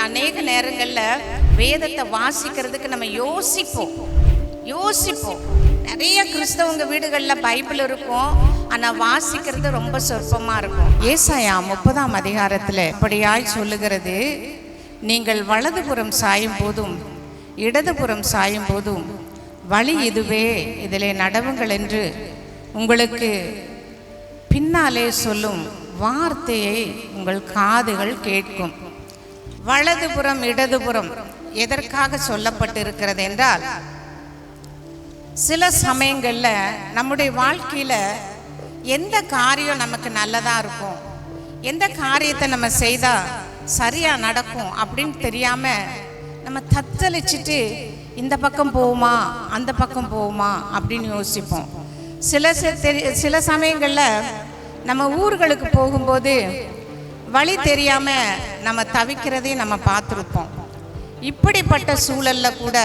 அநேக நேரங்களில் வேதத்தை வாசிக்கிறதுக்கு நம்ம யோசிப்போம். நிறைய கிறிஸ்தவங்க வீடுகளில் பைபிள் இருக்கும், ஆனால் வாசிக்கிறது ரொம்ப சொற்பமாக இருக்கும். ஏசாயா 30ஆம் அதிகாரத்தில் இப்படியாய் சொல்லுகிறது, நீங்கள் வலதுபுறம் சாயும் போதும் இடதுபுறம் சாயும் போதும் வழி இதுவே, இதிலே நடவுங்கள் என்று உங்களுக்கு பின்னாலே சொல்லும் வார்த்தையை உங்கள் காதுகள் கேட்கும். வலதுபுறம் இடதுபுறம் எதற்காக சொல்லப்பட்டிருக்கிறது என்றால், சில சமயங்களில் நம்முடைய வாழ்க்கையில் எந்த காரியம் நமக்கு நல்லதாக இருக்கும், எந்த காரியத்தை நம்ம செய்தால் சரியாக நடக்கும் அப்படின்னு தெரியாமல் நம்ம தத்தளிச்சுட்டு இந்த பக்கம் போகுமா அந்த பக்கம் போகுமா அப்படின்னு யோசிப்போம். சில சமயங்களில் நம்ம ஊர்களுக்கு போகும்போது வழி தெரியாமல் நம்ம தவிக்கிறதையும் நம்ம பார்த்துருப்போம். இப்படிப்பட்ட சூழலில் கூட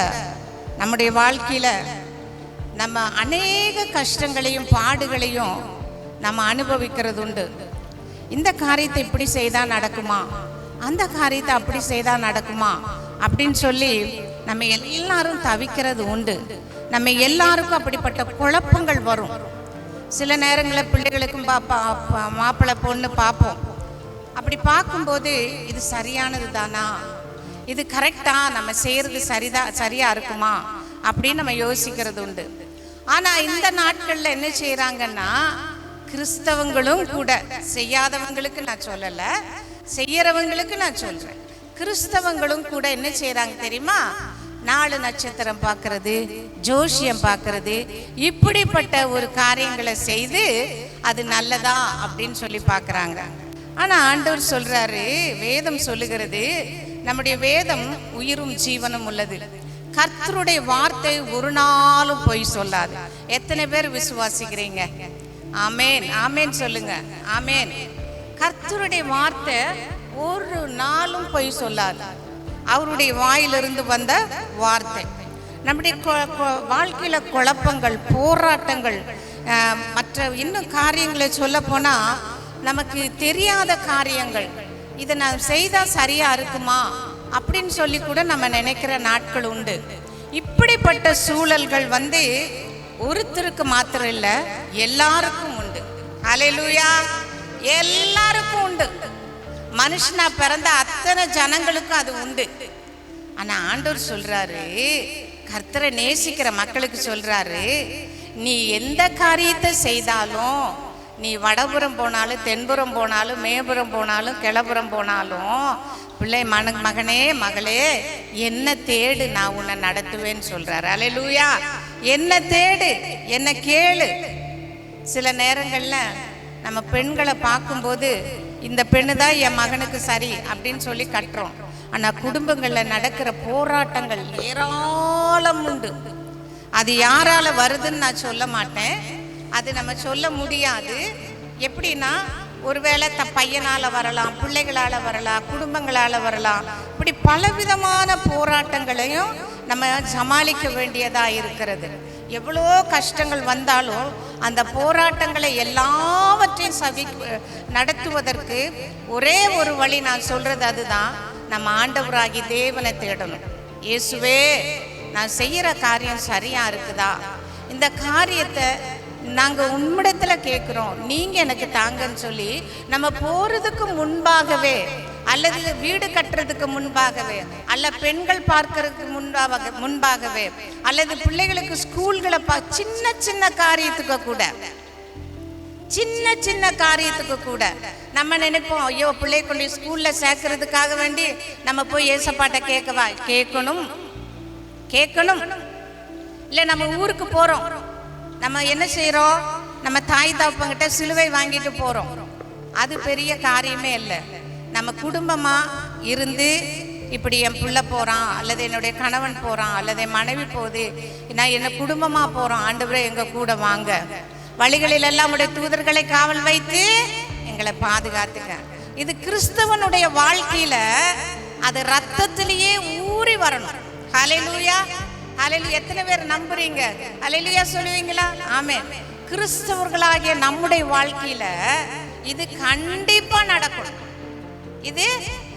நம்முடைய வாழ்க்கையில் நம்ம அநேக கஷ்டங்களையும் பாடுகளையும் நம்ம அனுபவிக்கிறது உண்டு. இந்த காரியத்தை இப்படி செய்தால் நடக்குமா, அந்த காரியத்தை அப்படி செய்தால் நடக்குமா அப்படின்னு சொல்லி நம்ம எல்லாரும் தவிக்கிறது உண்டு. நம்ம எல்லாருக்கும் அப்படிப்பட்ட குழப்பங்கள் வரும். சில நேரங்களில் பிள்ளைகளுக்கும் மாப்பிள்ளை பொண்ணு பார்ப்போம். அப்படி பார்க்கும்போது இது சரியானது தானா, இது கரெக்டா, நம்ம செய்கிறது சரியாக இருக்குமா அப்படின்னு நம்ம யோசிக்கிறது உண்டு. ஆனால் இந்த நாட்களில் என்ன செய்கிறாங்கன்னா, கிறிஸ்தவங்களும் கூட, செய்யாதவங்களுக்கு நான் சொல்லலை, செய்யறவங்களுக்கு நான் சொல்கிறேன், கிறிஸ்தவங்களும் கூட என்ன செய்கிறாங்க தெரியுமா, 4 நட்சத்திரம் பார்க்கறது, ஜோசியம் பார்க்கறது, இப்படிப்பட்ட ஒரு காரியங்களை செய்து அது நல்லதா அப்படின்னு சொல்லி பார்க்குறாங்க. ஆனால் ஆண்டவர் சொல்கிறாரு, வேதம் சொல்லுகிறது, நம்முடைய வேதம் உயிரும் ஜீவனும் உள்ளது, கர்த்தருடைய வார்த்தை ஒரு நாளும் பொய் சொல்லாது. எத்தனை பேர் விசுவாசிக்கிறீங்க? ஆமேன், ஆமேன் சொல்லுங்க. ஆமேன். கர்த்தருடைய வார்த்தை ஒரு நாளும் பொய் சொல்லாது. அவருடைய வாயிலிருந்து வந்த வார்த்தை. நம்முடைய வாழ்க்கையில் குழப்பங்கள், போராட்டங்கள், மற்ற இன்னும் காரியங்களை சொல்ல போனால் நமக்கு தெரியாத காரியங்கள், இதை நான் செய்தால் சரியாக இருக்குமா அப்படின்னு சொல்லி கூட நம்ம நினைக்கிற நாட்கள் உண்டு. இப்படிப்பட்ட சூழல்கள் ஒருத்தருக்கு மாத்திரம் இல்லை, எல்லாருக்கும் உண்டு. ஹல்லேலூயா, எல்லாருக்கும் உண்டு. மனுஷனா பிறந்த அத்தனை ஜனங்களுக்கும் அது உண்டு. ஆனால் ஆண்டவர் சொல்றாரு, கர்த்தரை நேசிக்கிற மக்களுக்கு சொல்றாரு, நீ எந்த காரியத்தை செய்தாலும், நீ வடபுறம் போனாலும் தென்புறம் போனாலும் மேபுறம் போனாலும் கிளபுறம் போனாலும், பிள்ளை மகனே மகளே என்ன தேடு, நான் உன்னை நடத்துவேன்னு சொல்றாரு. அல்லேலூயா. என்ன தேடு, என்ன கேளு. சில நேரங்களில் நம்ம பெண்களை பார்க்கும்போது, இந்த பெண்ணு தான் என் மகனுக்கு சரி அப்படின்னு சொல்லி கட்டுறோம். ஆனால் குடும்பங்களில் நடக்கிற போராட்டங்கள் ஏராளம் உண்டு. அது யாரால வருதுன்னு நான் சொல்ல மாட்டேன், அது நம்ம சொல்ல முடியாது. எப்படின்னா, ஒருவேளை பையனால் வரலாம், பிள்ளைகளால் வரலாம், குடும்பங்களால் வரலாம். இப்படி பலவிதமான போராட்டங்களையும் நம்ம சமாளிக்க வேண்டியதாக இருக்கிறது. எவ்வளோ கஷ்டங்கள் வந்தாலும் அந்த போராட்டங்களை எல்லாவற்றையும் நடத்துவதற்கு ஒரே ஒரு வழி நான் சொல்கிறது அதுதான், நம்ம ஆண்டவராகி தேவனை தேடணும். இயேசுவே, நான் செய்கிற காரியம் சரியாக இருக்குதா, இந்த காரியத்தை நாங்கள் உம்மிடத்தில் கேட்குறோம், நீங்கள் எனக்கு தாங்கன்னு சொல்லி நம்ம போகிறதுக்கு முன்பாகவே, அல்லது வீடு கட்டுறதுக்கு முன்பாகவே, அல்ல பெண்கள் பார்க்கறதுக்கு முன்பாகவே, அல்லது பிள்ளைகளுக்கு ஸ்கூல்களை சின்ன சின்ன காரியத்துக்கு கூட நம்ம நினைப்போம், ஐயோ பிள்ளை கொண்டு ஸ்கூலில் சேர்க்கறதுக்காக வேண்டி நம்ம போய் ஏசப்பாட்ட கேட்கணும். இல்லை நம்ம ஊருக்கு போகிறோம், நம்ம என்ன செய்கிறோம், நம்ம தாய் தாப்பங்கிட்ட சிலுவை வாங்கிட்டு போகிறோம். அது பெரிய காரியமே இல்லை. நம்ம குடும்பமாக இருந்து, இப்படி என் பிள்ளை போகிறான், அல்லது என்னுடைய கணவன் போகிறான், அல்லது என் மனைவி போகுது, நான் என்ன குடும்பமாக போகிறோம், ஆண்டவரே எங்கள் கூட வாங்க, வழிகளிலெல்லாம் உடைய தூதர்களை காவல் வைத்து எங்களை பாதுகாத்துக்க. இது கிறிஸ்தவனுடைய வாழ்க்கையில் அது ரத்தத்திலேயே ஊறி வரணும். ஹல்லேலூயா, ஹல்லேலூயா. எத்தனை பேர் நம்புறீங்க? ஹல்லேலூயா சொல்லுவீங்களா? ஆமென். கிறிஸ்தவர்களாகிய நம்முடைய வாழ்க்கையில இது கண்டிப்பா நடக்கும். இது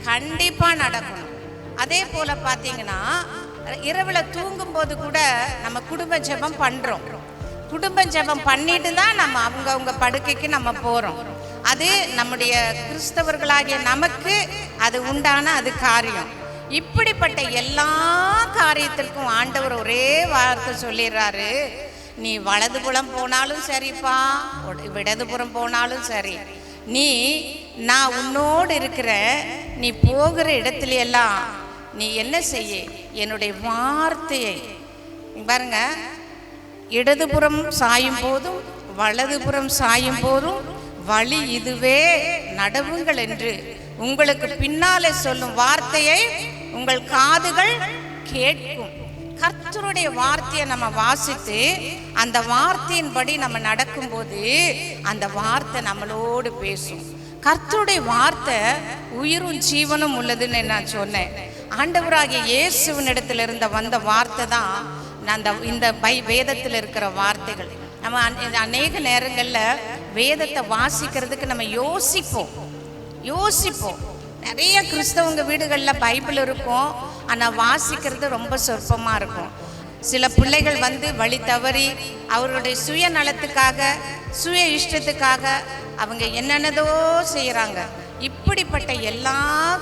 கண்டிப்பாக நடக்கணும். அதே போல் பார்த்தீங்கன்னா இரவில் தூங்கும்போது கூட நம்ம குடும்ப ஜெபம் பண்ணுறோம். குடும்ப ஜெபம் பண்ணிட்டு தான் நம்ம அவங்க படுக்கைக்கு நம்ம போகிறோம். அது நம்முடைய கிறிஸ்தவர்களாகிய நமக்கு அது உண்டான அது காரியம். இப்படிப்பட்ட எல்லா காரியத்திற்கும் ஆண்டவர் ஒரே வார்த்தை சொல்லிடுறாரு, நீ வலதுபுறம் போனாலும் சரிப்பா, இடதுபுறம் போனாலும் சரி, நான் உன்னோடு இருக்கிற, நீ போகிற இடத்துல எல்லாம் நீ என்ன செய்ய, என்னுடைய வார்த்தையை பாருங்க, இடதுபுறம் சாயும் போதும் வலதுபுறம் சாயும் போதும் வழி இதுவே, நடவுங்கள் என்று உங்களுக்கு பின்னாலே சொல்லும் வார்த்தையை உங்கள் காதுகள் கேட்கும். கர்த்தருடைய வார்த்தையை நம்ம வாசித்து அந்த வார்த்தையின்படி நம்ம நடக்கும்போது அந்த வார்த்தை நம்மளோடு பேசும். கர்த்தருடைய வார்த்தை உயிரும் ஜீவனும் உள்ளதுன்னு நான் சொன்னேன். ஆண்டவராகிய இயேசுவினிடத்தில் இருந்த வந்த வார்த்தை தான் இந்த வேதத்தில் இருக்கிற வார்த்தைகள். நம்ம அநேக நேரங்களில் வேதத்தை வாசிக்கிறதுக்கு நம்ம யோசிப்போம். நிறைய கிறிஸ்தவங்க வீடுகளில் பைபிள் இருக்கும், ஆனால் வாசிக்கிறது ரொம்ப சொற்பமாக இருக்கும். சில பிள்ளைகள் வழி தவறி அவர்களுடைய சுயநலத்துக்காக சுய இஷ்டத்துக்காக அவங்க என்னென்னதோ செய்கிறாங்க. இப்படிப்பட்ட எல்லா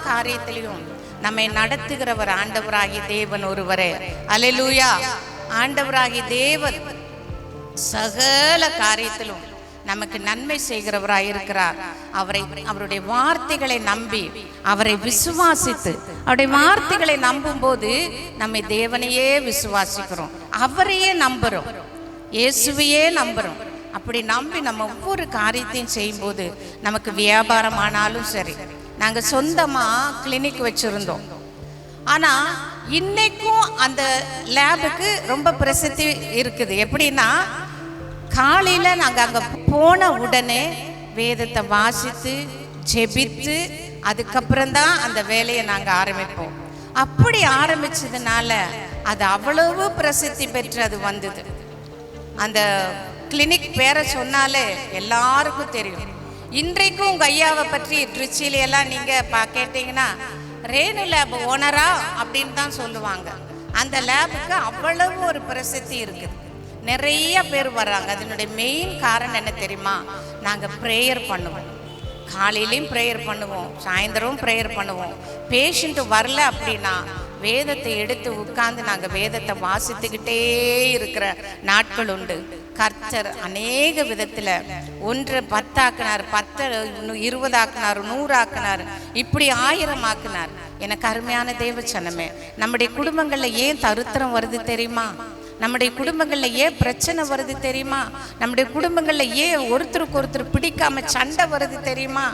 காரியத்திலையும் நம்மை நடத்துகிறவர் ஆண்டவராகிய தேவன் ஒருவரே. அல்லேலூயா. ஆண்டவராகிய தேவன் சகல காரியத்திலும் நமக்கு நன்மை செய்கிறவராய் இருக்கிறார். அவருடைய வார்த்தைகளை நம்பி அவரை விசுவாசித்து, அவருடைய வார்த்தைகளை நம்பும் போது நம்ம தேவனையே விசுவாசிக்கிறோம், அவரையே நம்புறோம், இயேசுவையே நம்புறோம். அப்படி நம்பி நம்ம ஒவ்வொரு காரியத்தையும் செய்யும்போது நமக்கு வியாபாரம் ஆனாலும் சரி. நாங்கள் சொந்தமாக கிளினிக் வச்சுருந்தோம். ஆனால் இன்னைக்கும் அந்த லேபுக்கு ரொம்ப பிரசித்தி இருக்குது. எப்படின்னா, காலையில் நாங்கள் அங்கே போன உடனே வேதத்தை வாசித்து ஜெபித்து அதுக்கப்புறம்தான் அந்த வேலையை நாங்கள் ஆரம்பிப்போம். அப்படி ஆரம்பிச்சதுனால அது அவ்வளவு பிரசித்தி பெற்று அது வந்தது. அந்த கிளினிக் பேரை சொன்னாலே எல்லாருக்கும் தெரியும். இன்றைக்கும் உங்கள் ஐயாவை பற்றி திருச்சியிலெல்லாம் நீங்கள் கேட்டீங்கன்னா ரேணு லேப் ஓனரா அப்படின்னு தான் சொல்லுவாங்க. அந்த லேபுக்கு அவ்வளவு ஒரு பிரசித்தி இருக்குது, நிறைய பேர் வர்றாங்க. அதனுடைய மெயின் காரணம் என்ன தெரியுமா? நாங்கள் ப்ரேயர் பண்ணுவோம், காலையிலையும் ப்ரேயர் பண்ணுவோம், சாயந்தரமும் ப்ரேயர் பண்ணுவோம். பேஷண்ட்டு வரல அப்படின்னா வேதத்தை எடுத்து உட்கார்ந்து நாங்கள் வேதத்தை வாசித்துக்கிட்டே இருக்கிற நாட்கள் உண்டு. கர்த்தர் அநேக விதத்தில் 1 10 ஆக்கினார், 10 20 ஆக்கினார், 100 ஆக்கினார், இப்படி 1000 ஆக்கினார். எனக்கு அருமையான தேவச்சனமே, நம்முடைய குடும்பங்களில் ஏன் தருத்திரம் வருது தெரியுமா? நம்முடைய குடும்பங்களில் ஏன் பிரச்சனை வருது தெரியுமா? நம்முடைய குடும்பங்களில் ஏன் ஒருத்தருக்கு ஒருத்தர் பிடிக்காம சண்டை வருது தெரியுமா?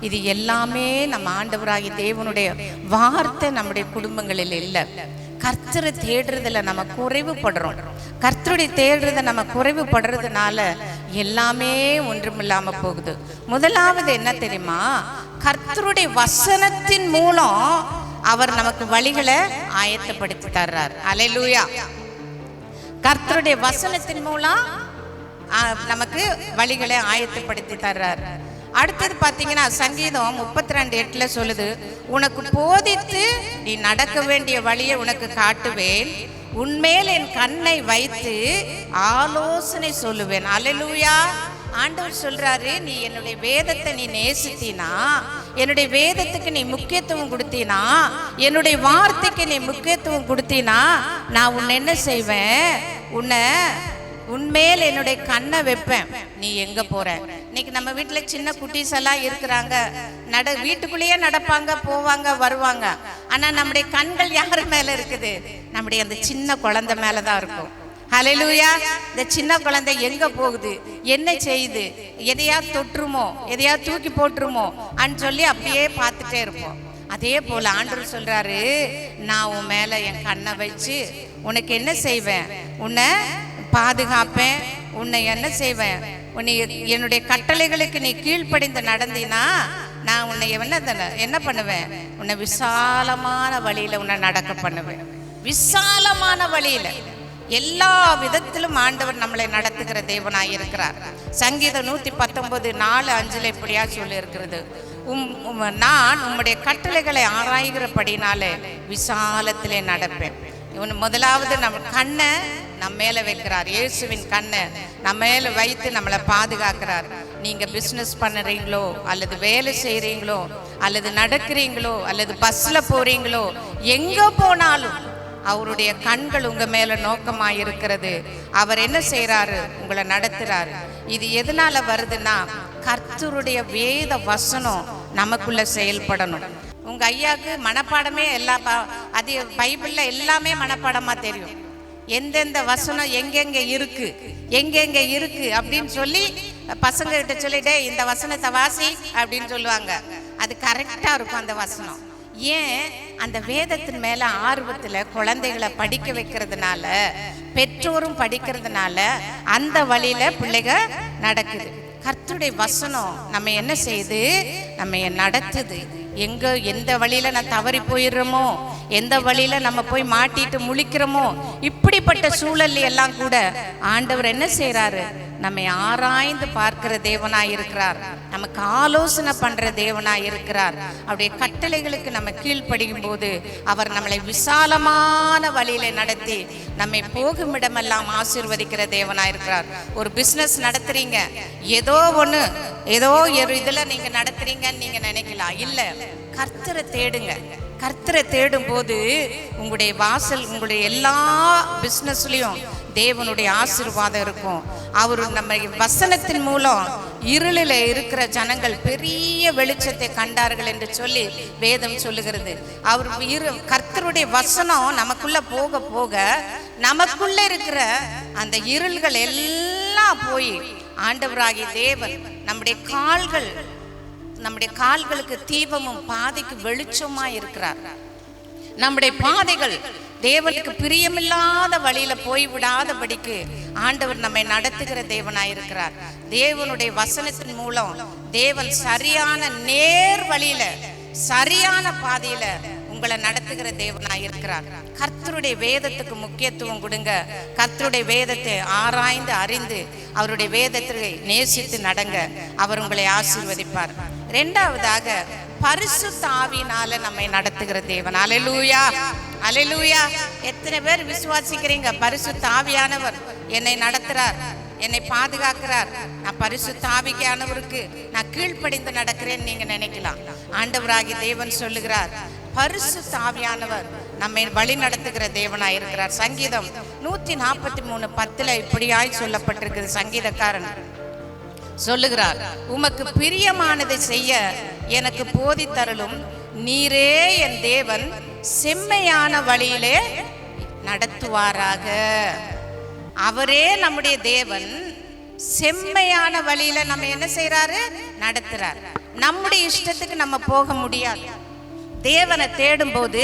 இது எல்லாமே நம்ம ஆண்டவராகிய தேவனுடைய வார்த்தை நம்முடைய குடும்பங்களில் இல்லை. கர்த்தரை தேடுறதுல நம்ம குறைவுபடுறோம். கர்த்தருடைய தேடுறத நம்ம குறைவுபடுறதுனால எல்லாமே ஒன்றுமில்லாம போகுது. முதலாவது என்ன தெரியுமா? கர்த்தருடைய வசனத்தின் மூலம் அவர் நமக்கு வழிகளை ஆயத்தப்படுத்தி தர்றார். அல்லேலூயா. கர்த்தருடைய வசனத்தின் மூலம் நமக்கு வழிகளை ஆயத்தப்படுத்தி தர்றார். அடுத்தது பார்த்தீங்கன்னா சங்கீதம் 32:8 சொல்லுது, உனக்கு போதித்து நீ நடக்க வேண்டிய வழியை உனக்கு காட்டுவேன், உன்மேல் என் கண்ணை வைத்து ஆலோசனை சொல்லுவேன். அல்லேலூயா. ஆண்டவர் சொல்றாரு, நீ என்னுடைய வேதத்தை நீ நேசித்தீனா, என்னுடைய வேதத்துக்கு நீ முக்கியத்துவம் கொடுத்தீனா, என்னுடைய வார்த்தைக்கு நீ முக்கியத்துவம் கொடுத்தீனா, நான் உன்னை என்ன செய்வேன்? உன்மேல் என்னுடைய கண்ணை வைப்பேன். நீ எங்க போற? இன்னைக்கு நம்ம வீட்டுல சின்ன குட்டீஸ் எல்லாம் இருக்கிறாங்க, வீட்டுக்குள்ளேயே நடப்பாங்க, போவாங்க, வருவாங்க. ஆனா நம்முடைய கண்கள் யாரு மேல இருக்குது? நம்முடைய அந்த சின்ன குழந்தை மேலதான் இருக்கும். ஹல்லேலூயா. இந்த சின்ன குழந்தை எங்க போகுது, என்ன செய்யுது, எதையா தொற்றுமோ, எதையா தூக்கி போட்டுருமோ அன்னு சொல்லி அப்படியே பார்த்துட்டே இருப்போம். அதே போல ஆண்டவர் சொல்றாரு, நான் உன் மேல என் கண்ணை வச்சு உனக்கு என்ன செய்வேன்? உன்னை பாதுகாப்பேன். உன்னை என்ன செய்வேன்? உன்னை என்னுடைய கட்டளைகளுக்கு நீ கீழ்ப்படிந்து நடந்தீனா நான் உன்னை என்ன பண்ணுவேன்? உன்னை விசாலமான வழியில உன்னை நடக்க பண்ணுவேன். விசாலமான வழியில எல்லா விதத்திலும் ஆண்டவர் நம்மளை நடத்துகிற தேவனாய் இருக்கிறார். சங்கீதம் 119:4-5 இப்படியா சொல்லி இருக்கிறது, நான் உம்முடைய கட்டளைகளை ஆராய்கிறபடினாலே விசாலத்திலே நடப்பேன். இவன் முதலாவது நம்ம கண்ணை நம்ம மேலே வைக்கிறார். இயேசுவின் கண்ணை நம்ம மேலே வைத்து நம்மளை பாதுகாக்கிறார். நீங்கள் பிஸ்னஸ் பண்ணுறீங்களோ அல்லது வேலை செய்கிறீங்களோ அல்லது நடக்கிறீங்களோ அல்லது பஸ்ஸில் போகிறீங்களோ, எங்கே போனாலும் அவருடைய கண்கள் உங்கள் மேலே நோக்கமாக இருக்கிறது. அவர் என்ன செய்கிறாரு? உங்களை நடத்துகிறாரு. இது எதனால வருதுன்னா, கர்த்தருடைய வேத வசனம் நமக்குள்ள செயல்படணும். உங்கள் ஐயாவுக்கு மனப்பாடமே அது பைபிளில் எல்லாமே மனப்பாடமாக தெரியும். எந்தெந்த வசனம் எங்கெங்கே இருக்கு அப்படின்னு சொல்லி பசங்க கிட்ட சொல்லிட்டே இந்த வசனத்தை வாசி அப்படின்னு சொல்லுவாங்க. அது கரெக்டாக இருக்கும் அந்த வசனம். ஏன்? அந்த வேதத்தின் மேல ஆர்வத்தில் குழந்தைகளை படிக்க வைக்கிறதுனால, பெற்றோரும் படிக்கிறதுனால அந்த வழியில பிள்ளைங்க நடக்குது. கர்த்தருடைய வசனம் நம்ம என்ன செய்யுது? நம்ம நடத்துது. எந்த வழியில நான் தவறி போயிடுறோமோ, எந்த வழியில நம்ம போய் மாட்டிட்டு முழிக்கிறோமோ, இப்படிப்பட்ட சூழல் எல்லாம் கூட ஆண்டவர் என்ன செய்யறாரு? நம்மை ஆராய்ந்து பார்க்கிற தேவனாய் இருக்கிறார். நமக்கு ஆலோசனை பண்ற தேவனாய் இருக்கிறார். அவருடைய கட்டளைகளுக்கு நம்ம கீழ்ப்படியும் போது அவர் நம்மளை விசாலமான வழியில நடத்தி நம்மை போகும் இடமெல்லாம் ஆசீர்வதிக்கிற தேவனாய் இருக்கிறார். ஒரு பிசினஸ் நடத்துறீங்க, ஏதோ இதுல நீங்க நடத்துறீங்கன்னு நீங்க நினைக்கலாம். இல்ல, கர்த்தரை தேடுங்க. கர்த்தரை தேடும் போது உங்களுடைய வாசல், உங்களுடைய எல்லா பிசினஸ்லயும் தேவனுடைய ஆசீர்வாதம் இருக்கும். அவர் நம்ம வசனத்தின் மூலம் இருளில் இருக்கிற ஜனங்கள் பெரிய வெளிச்சத்தை கண்டார்கள் என்று சொல்லி வேதம் சொல்லுகிறது. அவர் கர்த்தருடைய வசனம் நமக்குள்ள போக போக நமக்குள்ள இருக்கிற அந்த இருள்கள் எல்லாம் போய் ஆண்டவராகிய தேவன் நம்முடைய கால்களுக்கு தீபமும் பாதைக்கு வெளிச்சமா இருக்கிறார். நம்முடைய பாதைகள் தேவனுக்கு பிரியமில்லாத வழியில போய் விடாதபடிக்கு ஆண்டவர் நம்மை நடத்துகிற தேவனாயிருக்கிறார். தேவனுடைய வசனத்தின் மூலம் தேவன் சரியான நேர் வழியில, சரியான பாதையில உங்களை நடத்துகிற தேவனாயிருக்கிறார். கர்த்தருடைய வேதத்துக்கு முக்கியத்துவம் கொடுங்க. கர்த்தருடைய வேதத்தை ஆராய்ந்து அறிந்து அவருடைய வேதத்தை நேசித்து நடங்க. அவர் உங்களை ஆசீர்வதிப்பார். இரண்டாவதாக, பரிசுத்த ஆவியினால நம்மை நடத்துகிற தேவன். அல்லேலூயா, அல்லேலூயா. எத்தனை பேர் விசுவாசிக்கிறீங்க? பரிசுத்த ஆவியானவர் என்னை நடத்துறார், என்னை பாதுகாக்கிறார். நான் பரிசுத்த ஆவியானவருக்கு நான் கீழ்ப்படிந்து நடக்கிறேன்னு நீங்க நினைக்கலாம். ஆண்டவராகிய தேவன் சொல்லுகிறார், பரிசுத்த ஆவியானவர் நம்மை வழி நடத்துகிற தேவனாய் இருக்கிறார். சங்கீதம் 143:10 இப்படியாய் சொல்லப்பட்டிருக்குது. சங்கீதக்காரன் சொல்லுகிறார், உமக்கு பிரியமானதை செய்ய எனக்கு போதித்தருளும், நீரே என் தேவன், செம்மையான வழியிலே நடத்துவாராக. அவரே நம்முடைய தேவன், செம்மையான வழியில நம்ம என்ன செய்யறாரு? நடத்துறார். நம்முடைய இஷ்டத்துக்கு நம்ம போக முடியாது. தேவனை தேடும் போது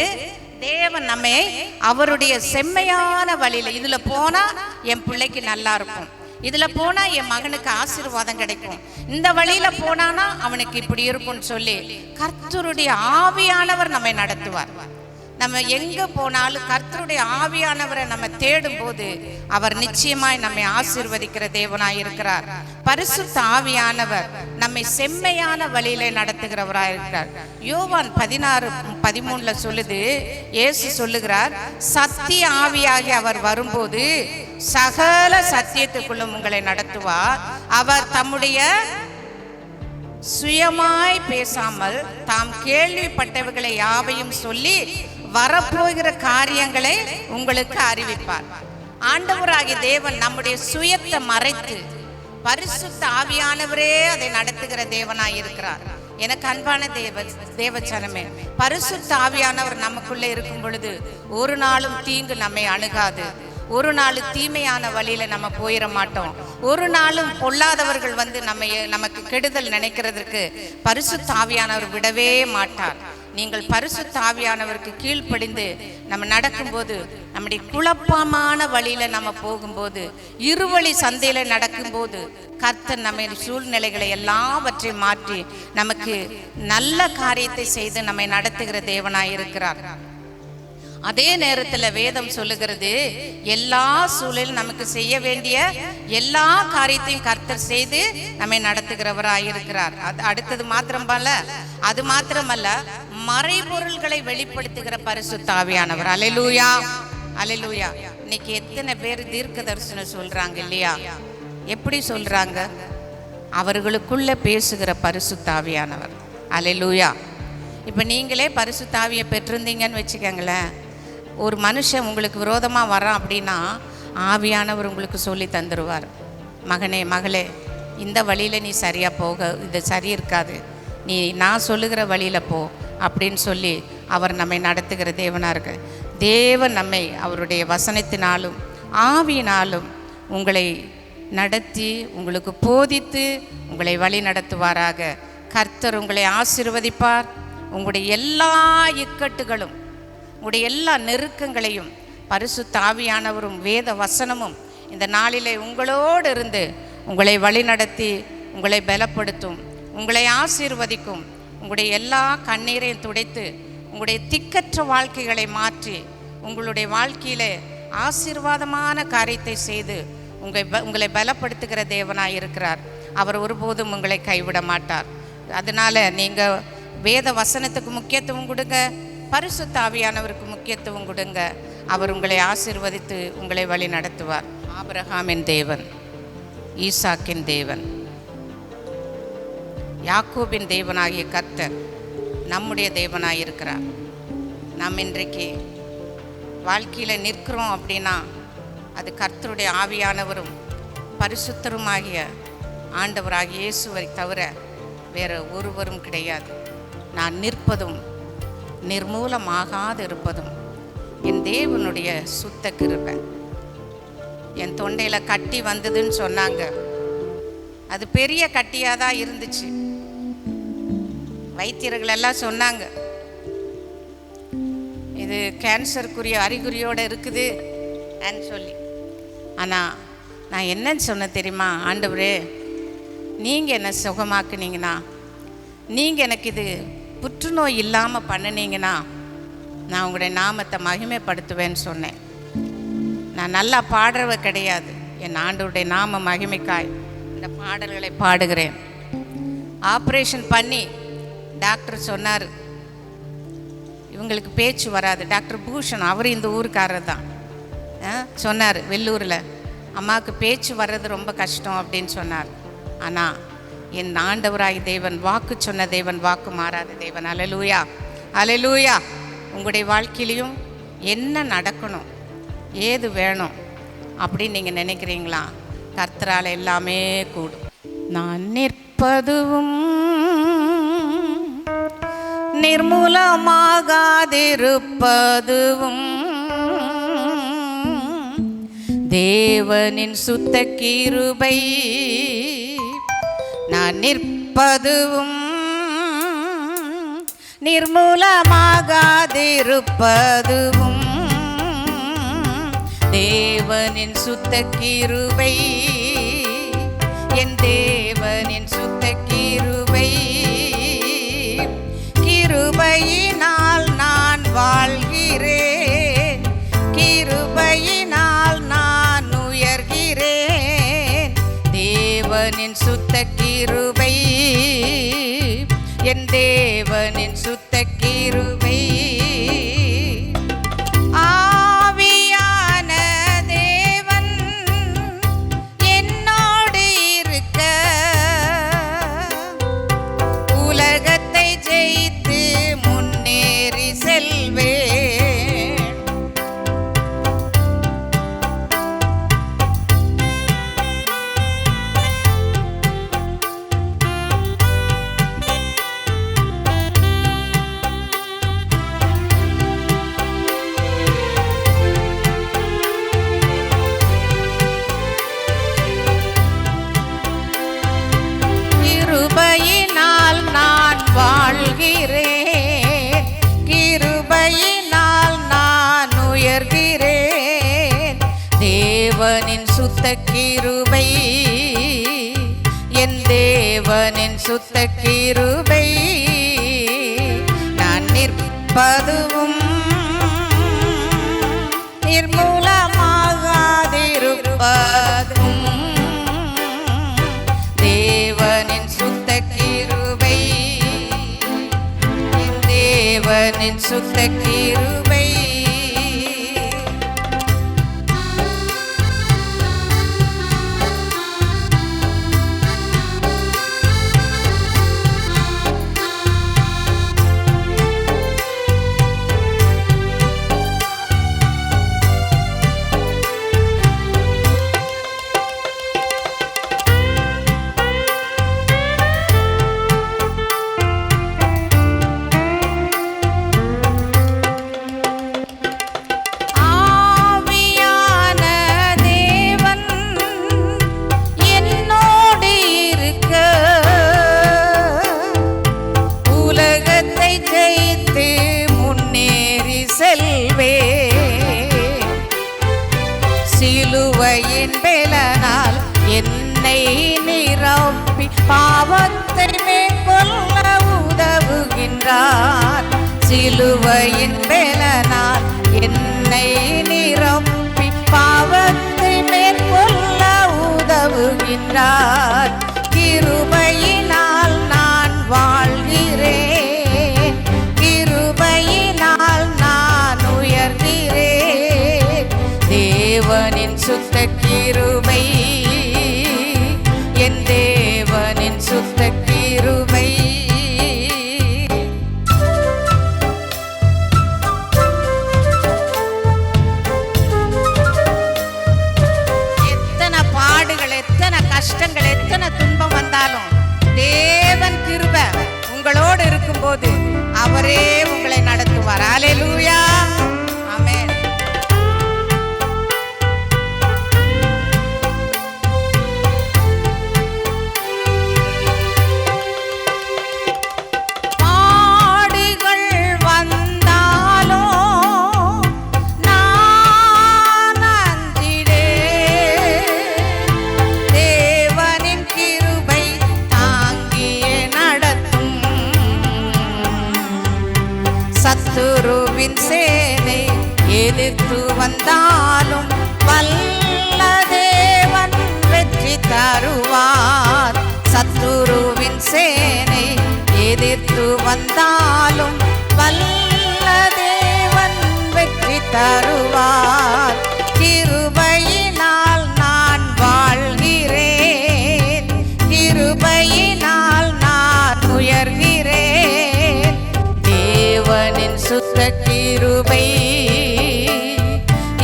தேவன் நம்மை அவருடைய செம்மையான வழியில, இதுல போனா என் பிள்ளைக்கு நல்லா இருக்கும், இதுல போனா என் மகனுக்கு ஆசீர்வாதம் கிடைக்கும், இந்த வழியில போனானா அவனுக்கு இப்படி இருக்கும்னு சொல்லி கர்த்தருடைய ஆவியானவர் நம்மை நடத்துவார். நம்ம எங்க போனாலும் கர்த்தருடைய ஆவியானவரை நம்ம தேடும் போது அவர் நிச்சயமாய் நம்மை ஆசீர்வதிக்கிற தேவனாய் இருக்கிறார். பரிசுத்த ஆவியானவர் நம்மை செம்மையான வழியிலே நடத்துகிறவராய் இருக்கிறார். யோவான் 16:13 சொல்லுது, இயேசு சொல்லுகிறார், சத்திய ஆவியாகி அவர் வரும்போது சகல சத்தியத்துக்குள்ளும் உங்களை நடத்துவார். அவர் தம்முடைய சுயமாய் பேசாமல் தாம் கேள்விப்பட்டவைகளை யாவையும் சொல்லி வரப்போகிற காரியங்களை உங்களுக்கு அறிவிப்பார். ஆண்டவராகிய தேவன் நம்முடைய சுயத்தை மறைத்து பரிசுத்த ஆவியானவரே அதை நடத்துகிற தேவனாய் இருக்கிறார். எனக்கு அன்பான தேவச்சனமே, பரிசுத்த ஆவியானவர் நமக்குள்ளே இருக்கும் பொழுது ஒரு நாளும் தீங்கு நம்மை அணுகாது. ஒரு நாள் தீமையான வழியில நம்ம போயிட மாட்டோம். ஒரு நாளும் பொல்லாதவர்கள் வந்து நமக்கு கெடுதல் நினைக்கிறதுக்கு பரிசுத்த ஆவியானவர் விடவே மாட்டார். நீங்கள் பரிசுத்த ஆவியானவருக்கு கீழ்ப்படிந்து நம்ம நடக்கும்போது, நம்முடைய குழப்பமான வழியில நம்ம போகும்போது, இருவழி சந்தையில நடக்கும்போது கர்த்தர் நம்ம சூழ்நிலைகளை எல்லாவற்றையும் மாற்றி நமக்கு நல்ல காரியத்தை செய்து நம்மை நடத்துகிற தேவனாய் இருக்கிறார். அதே நேரத்தில் வேதம் சொல்லுகிறது எல்லா சூழலும் நமக்கு செய்ய வேண்டிய எல்லா காரியத்தையும் கர்த்தர் செய்து நம்மை நடத்துகிறவராய் இருக்கிறார். அது அடுத்தது அது மாத்திரமல்ல, மறைபொருள்களை வெளிப்படுத்துகிற பரிசுத்த ஆவியானவர். அல்லேலூயா, அல்லேலூயா. இன்னைக்கு எத்தனை பேர் தீர்க்க தரிசனம் சொல்றாங்க இல்லையா? எப்படி சொல்றாங்க? அவர்களுக்குள்ள பேசுகிற பரிசுத்த ஆவியானவர். அல்லேலூயா. இப்போ நீங்களே பரிசுத்த ஆவியை பெற்றிருந்தீங்கன்னு வச்சுக்கோங்களேன், ஒரு மனுஷன் உங்களுக்கு விரோதமாக வரான் அப்படின்னா ஆவியானவர் உங்களுக்கு சொல்லி தந்துடுவார். மகனே மகளே, இந்த வழியில் நீ சரியாக போக, இது சரி இருக்காது, நீ நான் சொல்லுகிற வழியில் போ அப்படின்னு சொல்லி அவர் நம்மை நடத்துகிற தேவனாக இருக்கு. தேவன் நம்மை அவருடைய வசனத்தினாலும் ஆவியினாலும் உங்களை நடத்தி உங்களுக்கு போதித்து உங்களை வழி நடத்துவாராக. கர்த்தர் உங்களை ஆசீர்வதிப்பார். உங்களுடைய எல்லா இக்கட்டுகளும், உங்களுடைய எல்லா நெருக்கங்களையும் பரிசுத்த ஆவியானவரும் வேத வசனமும் இந்த நாளிலே உங்களோடு இருந்து உங்களை வழி நடத்தி உங்களை பலப்படுத்தும், உங்களை ஆசீர்வதிக்கும். உங்களுடைய எல்லா கண்ணீரையும் துடைத்து உங்களுடைய திக்கற்ற வாழ்க்கைகளை மாற்றி உங்களுடைய வாழ்க்கையிலே ஆசீர்வாதமான காரியத்தை செய்து உங்களை பலப்படுத்துகிற தேவனாய் இருக்கிறார். அவர் ஒருபோதும் உங்களை கைவிட மாட்டார். அதனால் நீங்கள் வேத வசனத்துக்கு முக்கியத்துவம் கொடுங்க, பரிசுத்த ஆவியானவருக்கு முக்கியத்துவம் கொடுங்க. அவர் உங்களை ஆசீர்வதித்து உங்களை வழி நடத்துவார். ஆபிரகாமின் தேவன், ஈசாக்கின் தேவன், யாக்கோபின் தேவனாகிய கர்த்தர் நம்முடைய தேவனாய் இருக்கிறார். நாம் இன்றைக்கு வாழ்க்கையில் நிற்கிறோம் அப்படின்னா அது கர்த்தருடைய ஆவியானவரும் பரிசுத்தருமாகிய ஆண்டவராகிய இயேசுவை தவிர வேறு ஒருவரும் கிடையாது. நான் நிற்பதும் நிர்மூலமாகாது இருப்பதும் என் தேவனுடைய சுத்த கிருபை. என் தொண்டையில் கட்டி வந்ததுன்னு சொன்னாங்க. அது பெரிய கட்டியாக தான் இருந்துச்சு. வைத்தியர்கள் எல்லாம் சொன்னாங்க இது கேன்சருக்குரிய அறிகுறியோடு இருக்குது சொல்லி. ஆனால் நான் என்னன்னு சொன்னேன் தெரியுமா? ஆண்டவரே, நீங்கள் என்னை சுகமாக்குனீங்கன்னா, நீங்கள் எனக்கு இது புற்றுநோய் இல்லாமல் பண்ணினீங்கன்னா நான் உங்களுடைய நாமத்தை மகிமைப்படுத்துவேன்னு சொன்னேன். நான் நல்லா பாடுறவ கிடையாது. என் ஆண்டவருடைய நாம மகிமைக்காய் இந்த பாடல்களை பாடுகிறேன். ஆப்ரேஷன் பண்ணி டாக்டர் சொன்னார் இவங்களுக்கு பேச்சு வராது. டாக்டர் பூஷன், அவர் இந்த ஊருக்காரர் தான், சொன்னார் வெள்ளூரில் அம்மாவுக்கு பேச்சு வர்றது ரொம்ப கஷ்டம் அப்படின்னு சொன்னார். ஆனால் என் ஆண்டவராய் தேவன், வாக்கு சொன்ன தேவன், வாக்கு மாறாத தேவன். அல்லேலூயா, அல்லேலூயா. உங்களுடைய வாழ்க்கையிலையும் என்ன நடக்கணும், ஏது வேணும் அப்படின்னு நீங்கள் நினைக்கிறீங்களா? கர்த்தரால் எல்லாமே கூடும். நான் நிற்பதுவும் நிர்மூலமாகாதிருப்பதுவும் தேவனின் சுத்த கிருபை. நான் நிற்பதுவும் நிர்மூலமாகாதிருப்பதுவும் தேவனின் சுத்த கிருபை. என் தேவனின் சுத்த கிருபை. கிருபையினால் நான் வாழ்கிறேன், கிருபையினால் நான் உயர்கிறேன். தேவனின் சுத்த கிருபை, என் தேவனின் சுத்த கிருபை. ஆவியான தேவன் என்னோடு இருக்க உலகத்தை ஜெயித்து முன்னேறி செல்வேன். கிருபையினால் நான் வாழ்கிறேன், கிருபையினால் நான் உயர்கிறேன். தேவனின் சுத்த கிருபை, என் தேவனின் சுத்த கிருபை. நான் நிற்பதுவும் தேவனின் சுத்த கிருபை. சிலுவையின் பலனால் என்னை நிரப்பி பாவத்தை மேற்கொள்ள உதவுகின்றார். சிலுவையின் பலனால் என்னை நிரப்பி பாவத்தை மேற்கொள்ள உதவுகின்றார். கிருபையினால் நான் வாழ்கிறேன், கிருபையினால் நான் உயர்கிறேன். தேவனின் சுத்த கிருபை, என் தேவனின் சுத்த கிருபை. எத்தனை பாடுகள், எத்தனை கஷ்டங்கள், எத்தனை துன்பம் வந்தாலும் தேவன் கிருபை உங்களோடு இருக்கும்போது அவரே உங்களை நடத்துவார். அல்லேலூயா, ஆமென். சத்துருவின் சேனை எதிர்த்து வந்தாலும் வல்ல தேவன் வெற்றி தருவார். சத்துருவின் சேனை எதிர்த்து வந்தாலும் வல்ல தேவன் வெற்றி தருவார். கிருபையினால் நான் வாழ்கிறேன், கிருபையினால் நான் உயர்கிறேன். தேவனின் சுத்த கிருபை,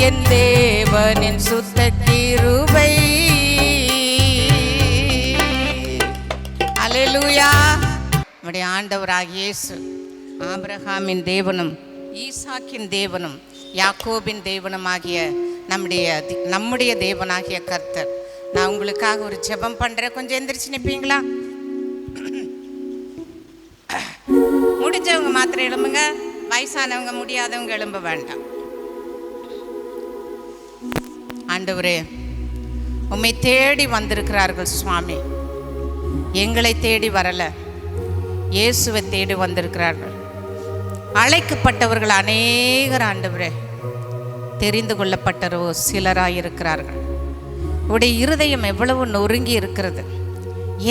என் தேவனின் சுத்த கிருபை. அல்லேலூயா. நம்முடைய ஆண்டவராகிய இயேசு ஆபிரகாமின் தேவனும் ஈசாக்கின் தேவனும் யாக்கோபின் தேவனுமாகிய நம்முடைய தேவனாகிய கர்த்தர். நான் உங்களுக்காக ஒரு ஜெபம் பண்றேன். கொஞ்சம் எந்திரிச்சு நிற்பீங்களா? முடிஞ்சவங்க மாத்திரம் எழும்புங்க, வயசானவங்க முடியாதவங்க எழும்ப வேண்டாம். ஆண்டவரே, உம்மை தேடி வந்திருக்கிறார்கள் சுவாமி. எங்களை தேடி வரல, இயேசுவை தேடி வந்திருக்கிறார்கள். அழைக்கப்பட்டவர்கள் அநேகர் ஆண்டவரே, தெரிந்து கொள்ளப்பட்டவரோ சிலராயிருக்கிறார்கள். உடைய இருதயம் எவ்வளவு நொறுங்கி இருக்கிறது.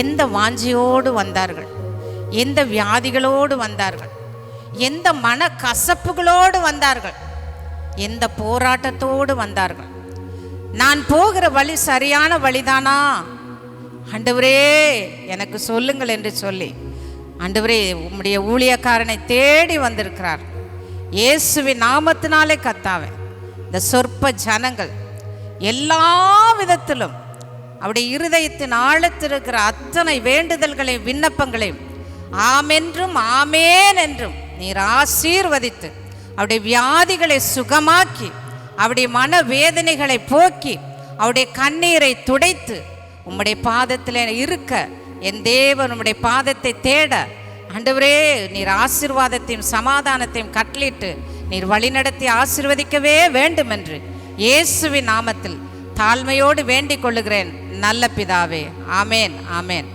எந்த வாஞ்சியோடு வந்தார்கள், எந்த வியாதிகளோடு வந்தார்கள், எந்த மன கசப்புகளோடு வந்தார்கள், எந்த போராட்டத்தோடு வந்தார்கள். நான் போகிற வழி சரியான வழிதானா ஆண்டவரே எனக்கு சொல்லுங்கள் என்று சொல்லி ஆண்டவரே உம்முடைய ஊழியக்காரனை தேடி வந்திருக்கிறார். இயேசுவின் நாமத்தினாலே கர்த்தாவே, இந்த சொற்ப ஜனங்கள் எல்லா விதத்திலும் அவருடைய இருதயத்தின் ஆழத்தில் இருக்கிற அத்தனை வேண்டுதல்களையும் விண்ணப்பங்களையும் ஆமென்றும் ஆமேன் என்றும் நீர் ஆசீர்வதித்து அவருடைய வியாதிகளை சுகமாக்கி அவருடைய மன வேதனைகளை போக்கி அவருடைய கண்ணீரை துடைத்து உம்முடைய பாதத்தில் இருக்க என் தேவன் உம்முடைய பாதத்தை தேட ஆண்டவரே நீர் ஆசீர்வாதத்தையும் சமாதானத்தையும் கட்டளிட்டு நீர் வழிநடத்தி ஆசீர்வதிக்கவே வேண்டும் என்று இயேசுவின் நாமத்தில் தாழ்மையோடு வேண்டிக் கொள்ளுகிறேன் நல்ல பிதாவே. ஆமேன், ஆமேன்.